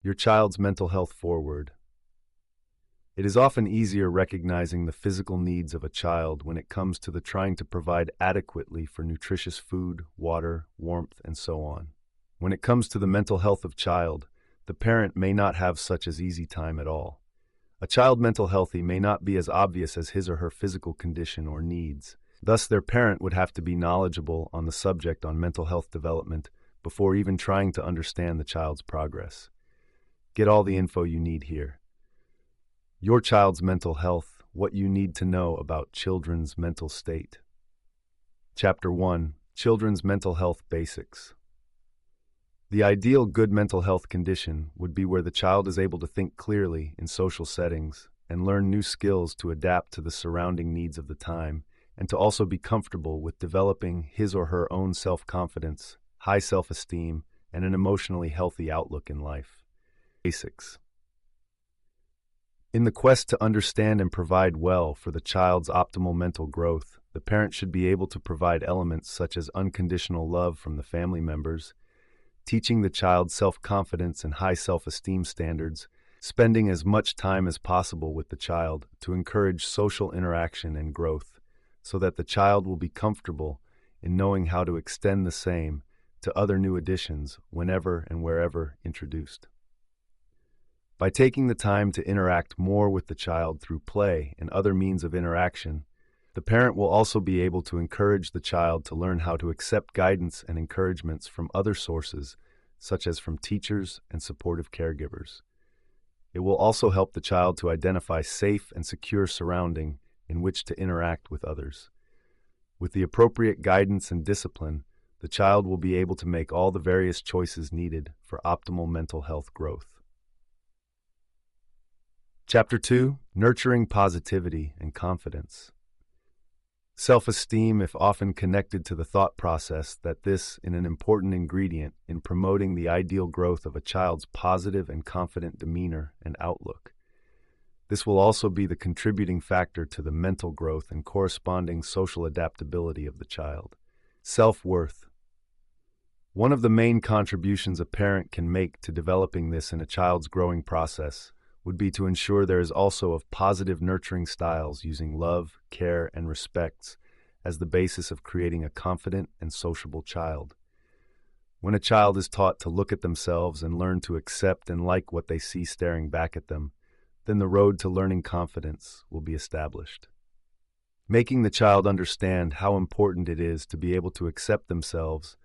Your child's mental health forward. It is often easier recognizing the physical needs of a child when it comes to the trying to provide adequately for nutritious food, water, warmth, and so on. When it comes to the mental health of child, the parent may not have such as easy time at all. A child mental healthy may not be as obvious as his or her physical condition or needs. Thus, their parent would have to be knowledgeable on the subject on mental health development before even trying to understand the child's progress. Get all the info you need here. Your child's mental health, what you need to know about children's mental state. Chapter 1, Children's Mental Health Basics. The ideal good mental health condition would be where the child is able to think clearly in social settings and learn new skills to adapt to the surrounding needs of the time, and to also be comfortable with developing his or her own self-confidence, high self-esteem, and an emotionally healthy outlook in life. Basics. In the quest to understand and provide well for the child's optimal mental growth, the parent should be able to provide elements such as unconditional love from the family members, teaching the child self-confidence and high self-esteem standards, spending as much time as possible with the child to encourage social interaction and growth, so that the child will be comfortable in knowing how to extend the same to other new additions whenever and wherever introduced. By taking the time to interact more with the child through play and other means of interaction, the parent will also be able to encourage the child to learn how to accept guidance and encouragements from other sources, such as from teachers and supportive caregivers. It will also help the child to identify safe and secure surrounding in which to interact with others. With the appropriate guidance and discipline, the child will be able to make all the various choices needed for optimal mental health growth. Chapter 2, Nurturing Positivity and Confidence. Self-esteem, if often connected to the thought process that this is an important ingredient in promoting the ideal growth of a child's positive and confident demeanor and outlook. This will also be the contributing factor to the mental growth and corresponding social adaptability of the child. Self-worth. One of the main contributions a parent can make to developing this in a child's growing process would be to ensure there is also of positive nurturing styles using love, care, and respect as the basis of creating a confident and sociable child. When a child is taught to look at themselves and learn to accept and like what they see staring back at them, then the road to learning confidence will be established. Making the child understand how important it is to be able to accept themselves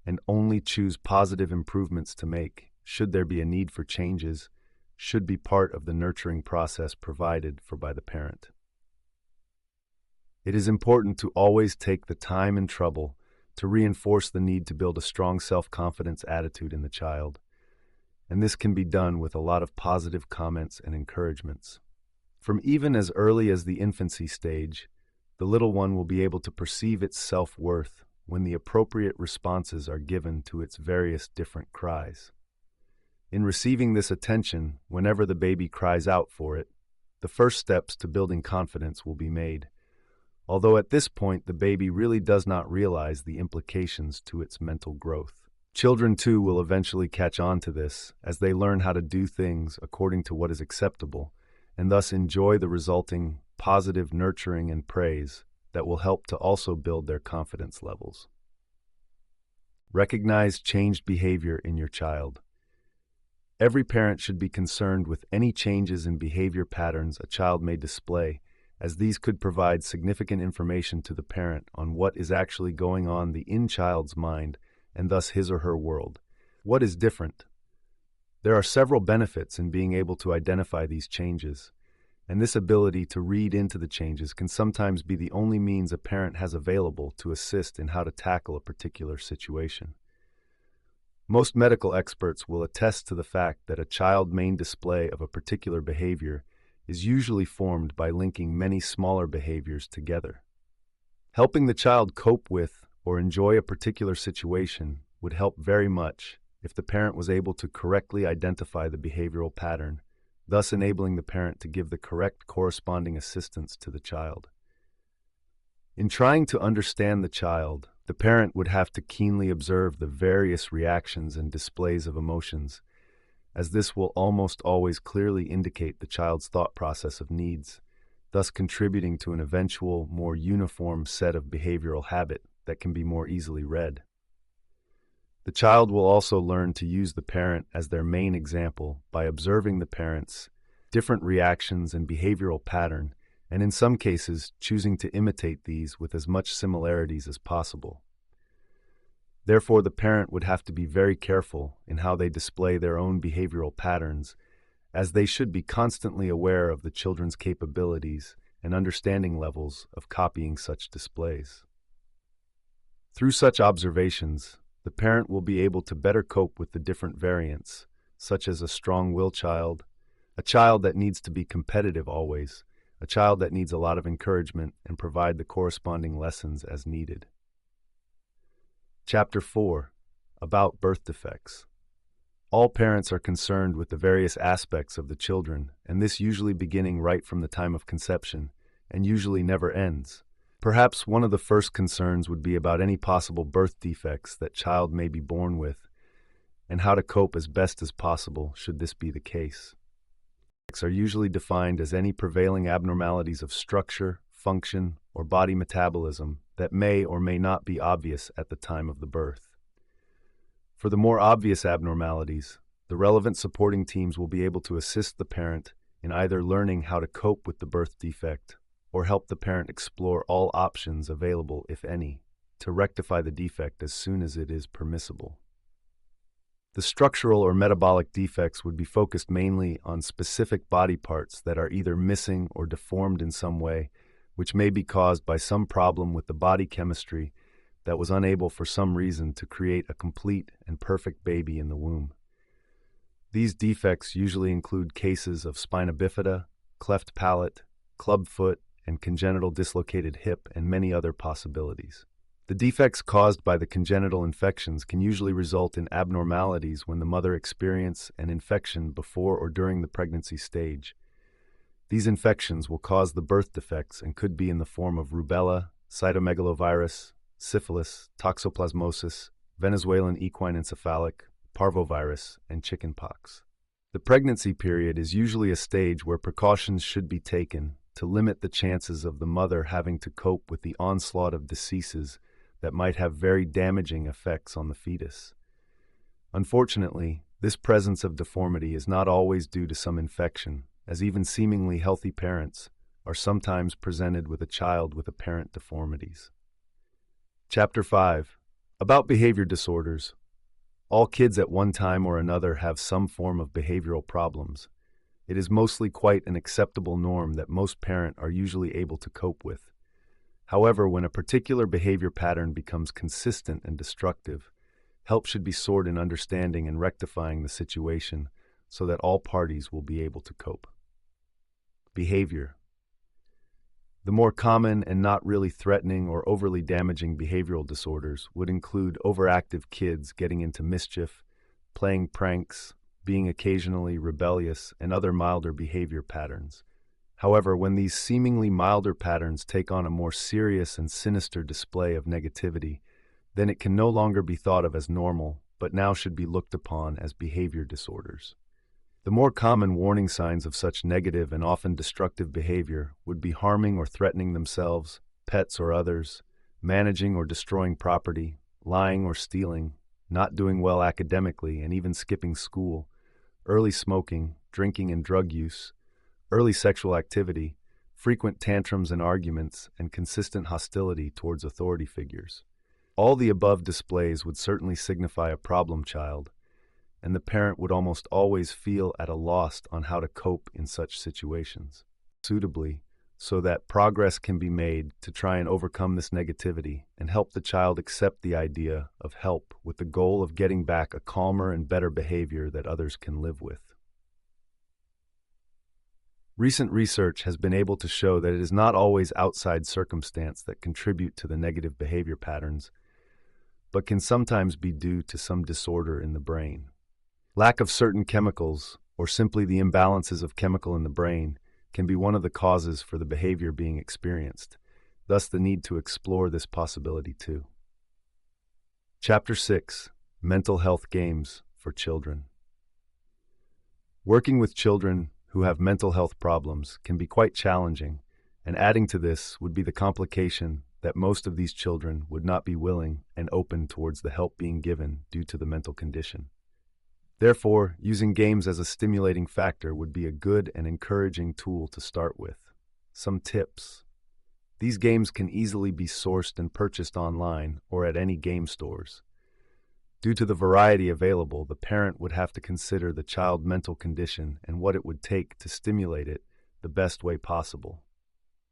and only choose positive improvements to make, should there be a need for changes, should be part of the nurturing process provided for by the parent. It is important to always take the time and trouble to reinforce the need to build a strong self-confidence attitude in the child, and this can be done with a lot of positive comments and encouragements. From even as early as the infancy stage, the little one will be able to perceive its self-worth when the appropriate responses are given to its various different cries. In receiving this attention, whenever the baby cries out for it, the first steps to building confidence will be made, although at this point the baby really does not realize the implications to its mental growth. Children too will eventually catch on to this as they learn how to do things according to what is acceptable, and thus enjoy the resulting positive nurturing and praise that will help to also build their confidence levels. Recognize changed behavior in your child. Every parent should be concerned with any changes in behavior patterns a child may display, as these could provide significant information to the parent on what is actually going on in child's mind and thus his or her world. What is different? There are several benefits in being able to identify these changes, and this ability to read into the changes can sometimes be the only means a parent has available to assist in how to tackle a particular situation. Most medical experts will attest to the fact that a child's main display of a particular behavior is usually formed by linking many smaller behaviors together. Helping the child cope with or enjoy a particular situation would help very much if the parent was able to correctly identify the behavioral pattern, thus enabling the parent to give the correct corresponding assistance to the child. In trying to understand the child, the parent would have to keenly observe the various reactions and displays of emotions, as this will almost always clearly indicate the child's thought process of needs, thus contributing to an eventual, more uniform set of behavioral habit that can be more easily read. The child will also learn to use the parent as their main example by observing the parent's different reactions and behavioral pattern, and in some cases choosing to imitate these with as much similarities as possible. Therefore, the parent would have to be very careful in how they display their own behavioral patterns, as they should be constantly aware of the children's capabilities and understanding levels of copying such displays. Through such observations, the parent will be able to better cope with the different variants, such as a strong-willed child, a child that needs to be competitive always, a child that needs a lot of encouragement and provide the corresponding lessons as needed. Chapter 4. About birth defects. All parents are concerned with the various aspects of the children, and this usually beginning right from the time of conception, and usually never ends. Perhaps one of the first concerns would be about any possible birth defects that child may be born with, and how to cope as best as possible should this be the case. Defects are usually defined as any prevailing abnormalities of structure, function, or body metabolism that may or may not be obvious at the time of the birth. For the more obvious abnormalities, the relevant supporting teams will be able to assist the parent in either learning how to cope with the birth defect or help the parent explore all options available, if any, to rectify the defect as soon as it is permissible. The structural or metabolic defects would be focused mainly on specific body parts that are either missing or deformed in some way, which may be caused by some problem with the body chemistry that was unable for some reason to create a complete and perfect baby in the womb. These defects usually include cases of spina bifida, cleft palate, clubfoot, and congenital dislocated hip, and many other possibilities. The defects caused by the congenital infections can usually result in abnormalities when the mother experiences an infection before or during the pregnancy stage. These infections will cause the birth defects and could be in the form of rubella, cytomegalovirus, syphilis, toxoplasmosis, Venezuelan equine encephalic, parvovirus, and chickenpox. The pregnancy period is usually a stage where precautions should be taken to limit the chances of the mother having to cope with the onslaught of diseases that might have very damaging effects on the fetus. Unfortunately, this presence of deformity is not always due to some infection, as even seemingly healthy parents are sometimes presented with a child with apparent deformities. Chapter 5. About behavior disorders. All kids at one time or another have some form of behavioral problems. It is mostly quite an acceptable norm that most parents are usually able to cope with. However, when a particular behavior pattern becomes consistent and destructive, help should be sought in understanding and rectifying the situation so that all parties will be able to cope. Behavior. The more common and not really threatening or overly damaging behavioral disorders would include overactive kids getting into mischief, playing pranks, being occasionally rebellious, and other milder behavior patterns. However, when these seemingly milder patterns take on a more serious and sinister display of negativity, then it can no longer be thought of as normal, but now should be looked upon as behavior disorders. The more common warning signs of such negative and often destructive behavior would be harming or threatening themselves, pets or others, managing or destroying property, lying or stealing, not doing well academically and even skipping school, early smoking, drinking and drug use, early sexual activity, frequent tantrums and arguments, and consistent hostility towards authority figures. All the above displays would certainly signify a problem child, and the parent would almost always feel at a loss on how to cope in such situations suitably, so that progress can be made to try and overcome this negativity and help the child accept the idea of help with the goal of getting back a calmer and better behavior that others can live with. Recent research has been able to show that it is not always outside circumstance that contribute to the negative behavior patterns, but can sometimes be due to some disorder in the brain. Lack of certain chemicals, or simply the imbalances of chemical in the brain, can be one of the causes for the behavior being experienced, thus the need to explore this possibility too. Chapter 6. Mental Health Games for Children. Working with children who have mental health problems can be quite challenging, and adding to this would be the complication that most of these children would not be willing and open towards the help being given due to the mental condition. Therefore, using games as a stimulating factor would be a good and encouraging tool to start with. Some tips. These games can easily be sourced and purchased online or at any game stores. Due to the variety available, the parent would have to consider the child's mental condition and what it would take to stimulate it the best way possible.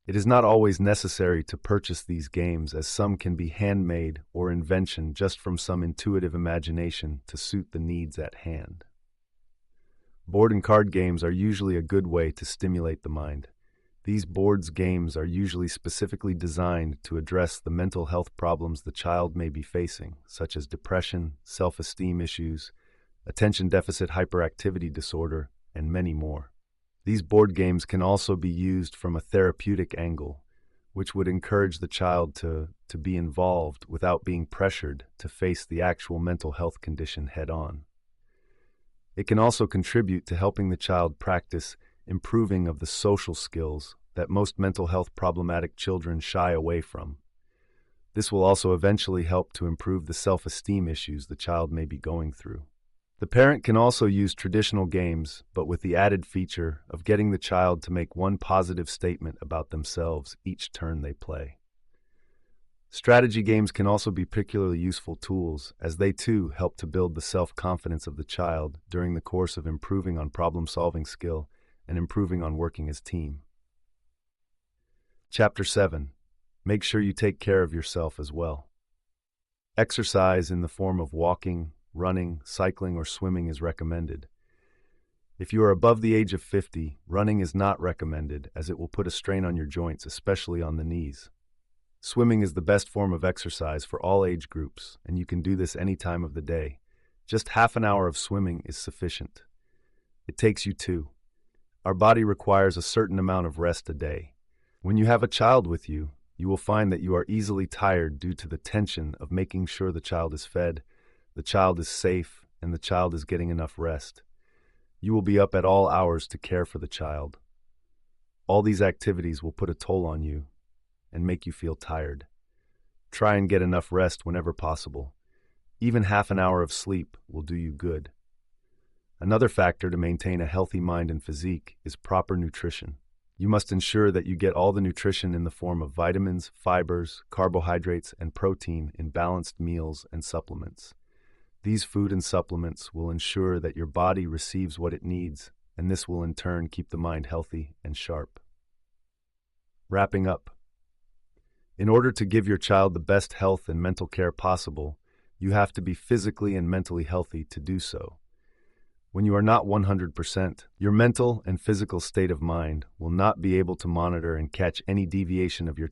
It is not always necessary to purchase these games, as some can be handmade or invention just from some intuitive imagination to suit the needs at hand. Board and card games are usually a good way to stimulate the mind. These boards games are usually specifically designed to address the mental health problems the child may be facing, such as depression, self-esteem issues, attention deficit hyperactivity disorder, and many more. These board games can also be used from a therapeutic angle, which would encourage the child to be involved without being pressured to face the actual mental health condition head-on. It can also contribute to helping the child practice improving of the social skills that most mental health problematic children shy away from. This will also eventually help to improve the self-esteem issues the child may be going through. The parent can also use traditional games, but with the added feature of getting the child to make one positive statement about themselves each turn they play. Strategy games can also be particularly useful tools, as they too help to build the self-confidence of the child during the course of improving on problem-solving skill and improving on working as team. Chapter 7. Make sure you take care of yourself as well. Exercise in the form of walking, running, cycling, or swimming is recommended. If you are above the age of 50, running is not recommended, as it will put a strain on your joints, especially on the knees. Swimming is the best form of exercise for all age groups, and you can do this any time of the day. Just half an hour of swimming is sufficient. It takes you 2. Our body requires a certain amount of rest a day. When you have a child with you, you will find that you are easily tired due to the tension of making sure the child is fed, the child is safe, and the child is getting enough rest. You will be up at all hours to care for the child. All these activities will put a toll on you and make you feel tired. Try and get enough rest whenever possible. Even half an hour of sleep will do you good. Another factor to maintain a healthy mind and physique is proper nutrition. You must ensure that you get all the nutrition in the form of vitamins, fibers, carbohydrates, and protein in balanced meals and supplements. These food and supplements will ensure that your body receives what it needs, and this will in turn keep the mind healthy and sharp. Wrapping up. In order to give your child the best health and mental care possible, you have to be physically and mentally healthy to do so. When you are not 100%, your mental and physical state of mind will not be able to monitor and catch any deviation of your